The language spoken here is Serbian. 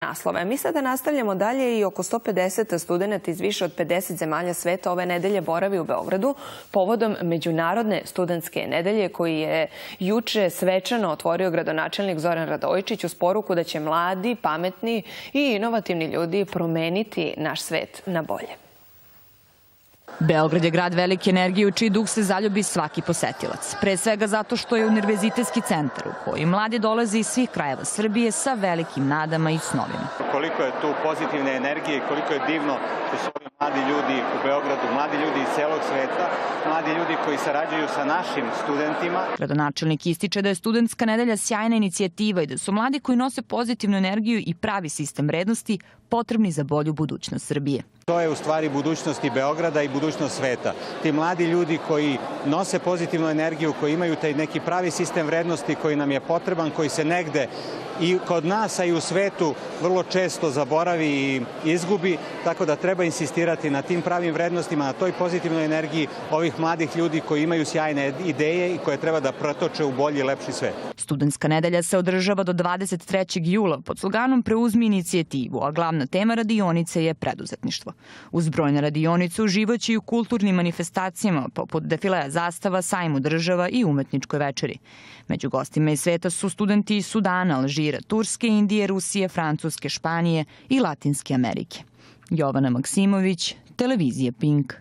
naslove. Mi sada nastavljamo dalje i oko 150 studenta iz više od 50 zemalja sveta ove nedelje boravi u Beogradu povodom Međunarodne studentske nedelje koji je juče svečano otvorio gradonačelnik Zoran Radojičić uz poruku da će mladi, pametni i inovativni ljudi promeniti naš svet na bolje. Beograd je grad velike energije u čiji duh se zaljubi svaki posetilac. Pre svega zato što je univerzitetski centar u koji mladi dolaze iz svih krajeva Srbije sa velikim nadama i snovima. Koliko je tu pozitivne energije i koliko je divno što su ovi mladi ljudi u Beogradu, mladi ljudi iz celog sveta, mladi ljudi koji sarađuju sa našim studentima. Gradonačelnik ističe da je studentska nedelja sjajna inicijativa i da su mladi koji nose pozitivnu energiju i pravi sistem vrednosti potrebni za bolju budućnost Srbije. To je u stvari budućnost i Beograda i budućnost sveta. Ti mladi ljudi koji nose pozitivnu energiju, koji imaju taj neki pravi sistem vrednosti koji nam je potreban, koji se negde i kod nas, a i u svetu vrlo često zaboravi i izgubi, tako da treba insistirati na tim pravim vrednostima, na toj pozitivnoj energiji ovih mladih ljudi koji imaju sjajne ideje i koje treba da pretoče u bolji i lepši svet. Studentska nedelja se održava do 23. jula pod sloganom Preuzmi inicijativu, a glavna tema radionice je preduzetništvo. Uz brojne radionice uživaće i u kulturnim manifestacijama poput defilea zastava, sajmu država i umetničkoj večeri. Među gostima iz sveta su studenti iz Sudana, Alžira, Turske, Indije, Rusije, Francuske, Španije i Latinske Amerike. Jovana Maksimović, televizija Pink.